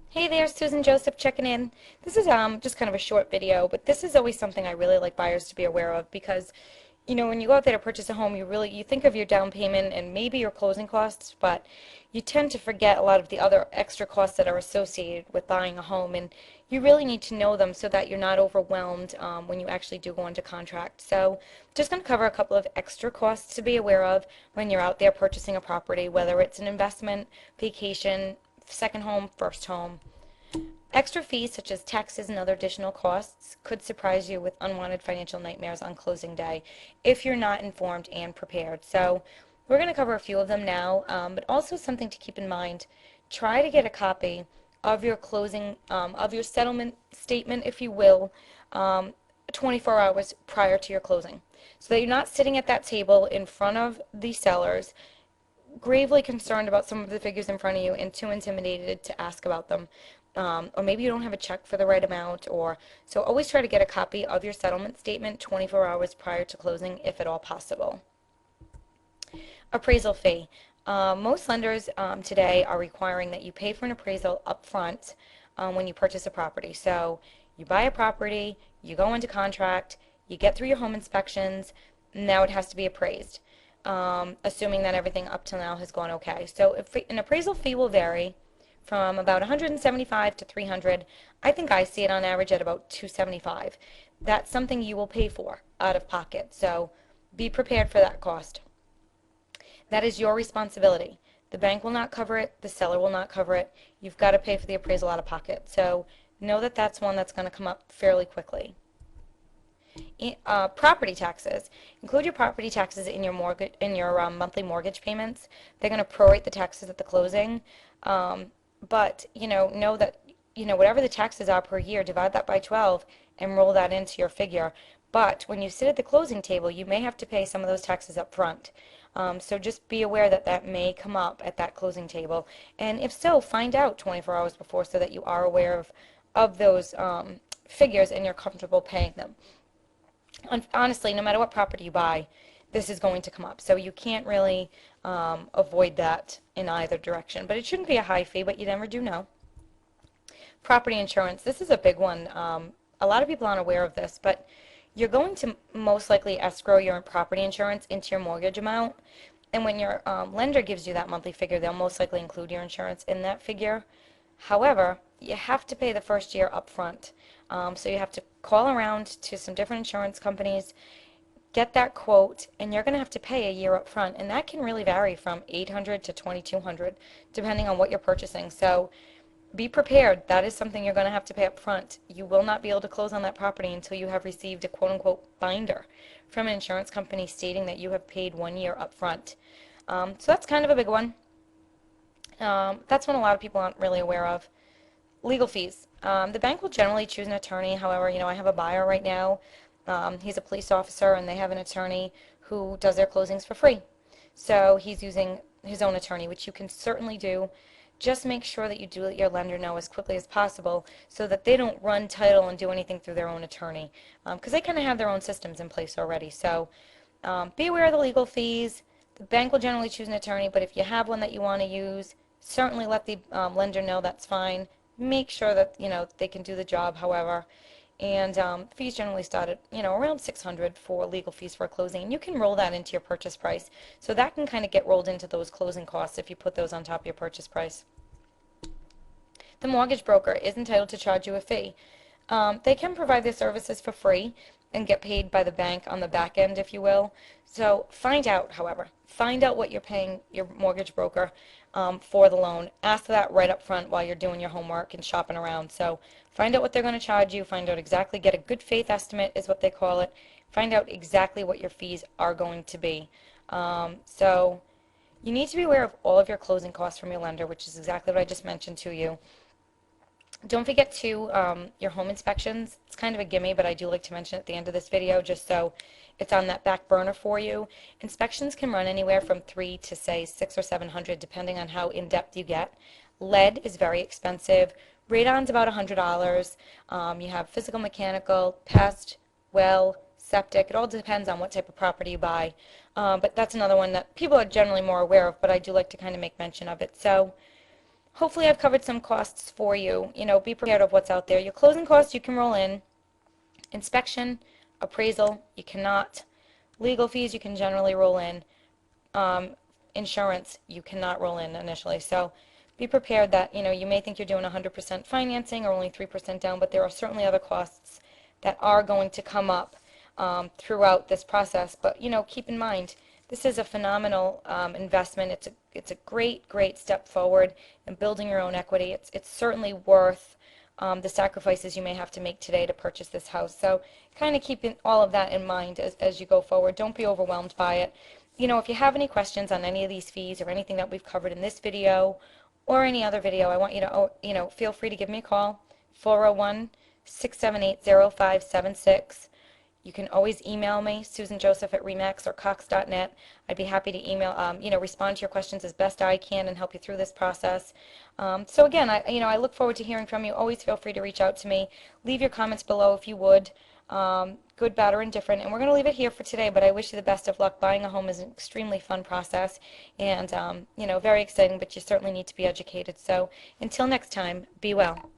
Hey there, Susan Joseph checking in. This is just kind of a short video, but this is always something I really like buyers to be aware of because, when you go out there to purchase a home, you think of your down payment and maybe your closing costs, but you tend to forget a lot of the other extra costs that are associated with buying a home, and you really need to know them so that you're not overwhelmed when you actually do go into contract. So, just going to cover a couple of extra costs to be aware of when you're out there purchasing a property, whether it's an investment, vacation, second home, first home. Extra fees such as taxes and other additional costs could surprise you with unwanted financial nightmares on closing day if you're not informed and prepared. So we're going to cover a few of them now, but also something to keep in mind. Try to get a copy of your of your settlement statement, if you will, 24 hours prior to your closing, so that you're not sitting at that table in front of the sellers gravely concerned about some of the figures in front of you and too intimidated to ask about them. Or maybe you don't have a check for the right amount, or so always try to get a copy of your settlement statement 24 hours prior to closing if at all possible. Appraisal fee. Most lenders today are requiring that you pay for an appraisal up front when you purchase a property. So you buy a property, you go into contract, you get through your home inspections, now it has to be appraised, assuming that everything up till now has gone okay. So if an appraisal fee will vary from about 175 to 300. I think I see it on average at about 275. That's something you will pay for out of pocket. So be prepared for that cost. That is your responsibility. The bank will not cover it. The seller will not cover it. You've got to pay for the appraisal out of pocket. So know that that's one that's going to come up fairly quickly. Property taxes. Include your property taxes in your mortgage, in your monthly mortgage payments. They're going to prorate the taxes at the closing. But know that whatever the taxes are per year, divide that by 12 and roll that into your figure. But when you sit at the closing table, you may have to pay some of those taxes up front. So just be aware that that may come up at that closing table. And if so, find out 24 hours before so that you are aware of those figures and you're comfortable paying them. Honestly, no matter what property you buy, this is going to come up. So you can't really avoid that in either direction. But it shouldn't be a high fee, but you never do know. Property insurance. This is a big one. A lot of people aren't aware of this, but you're going to most likely escrow your property insurance into your mortgage amount. And when your lender gives you that monthly figure, they'll most likely include your insurance in that figure. However, you have to pay the first year up front. So you have to call around to some different insurance companies, get that quote, and you're going to have to pay a year up front. And that can really vary from $800 to $2,200 depending on what you're purchasing. So be prepared. That is something you're going to have to pay up front. You will not be able to close on that property until you have received a quote-unquote binder from an insurance company stating that you have paid 1 year up front. So that's kind of a big one. That's one a lot of people aren't really aware of. Legal fees. The bank will generally choose an attorney. However, I have a buyer right now. He's a police officer, and they have an attorney who does their closings for free. So he's using his own attorney, which you can certainly do. Just make sure that you do let your lender know as quickly as possible so that they don't run title and do anything through their own attorney, because they kind of have their own systems in place already. So be aware of the legal fees. The bank will generally choose an attorney, but if you have one that you want to use, certainly let the lender know that's fine. Make sure that they can do the job, however. And fees generally start at around $600 for legal fees for a closing. And you can roll that into your purchase price. So that can kind of get rolled into those closing costs if you put those on top of your purchase price. The mortgage broker is entitled to charge you a fee. They can provide their services for free and get paid by the bank on the back end, if you will. So find out, however, find out what you're paying your mortgage broker for the loan. Ask that right up front while you're doing your homework and shopping around. So find out what they're going to charge you. Find out exactly, get a good faith estimate is what they call it. Find out exactly what your fees are going to be. So you need to be aware of all of your closing costs from your lender, which is exactly what I just mentioned to you. Don't forget to your home inspections. It's kind of a gimme, but I do like to mention it at the end of this video just so it's on that back burner for you. Inspections can run anywhere from 3 to say 6 or 700 depending on how in-depth you get. Lead is very expensive. Radon's about $100. You have physical, mechanical, pest, well, septic. It all depends on what type of property you buy. But that's another one that people are generally more aware of, but I do like to kind of make mention of it. So hopefully I've covered some costs for you. You know, be prepared of what's out there. Your closing costs you can roll in. Inspection, appraisal, you cannot. Legal fees you can generally roll in. Um, Insurance you cannot roll in initially. So be prepared that, you know, you may think you're doing 100% financing or only 3% down, but there are certainly other costs that are going to come up throughout this process. But, you know, keep in mind, this is a phenomenal investment. It's a great step forward in building your own equity. It's certainly worth the sacrifices you may have to make today to purchase this house. So kind of keep all of that in mind as you go forward. Don't be overwhelmed by it. You know, if you have any questions on any of these fees or anything that we've covered in this video or any other video, I want you to, you know, feel free to give me a call, 401-678-0576. You can always email me, susanjoseph at remax or cox.net. I'd be happy to email, you know, respond to your questions as best I can and help you through this process. So again, I look forward to hearing from you. Always feel free to reach out to me. Leave your comments below if you would, good, bad, or indifferent. And we're going to leave it here for today, but I wish you the best of luck. Buying a home is an extremely fun process and, you know, very exciting, but you certainly need to be educated. So until next time, be well.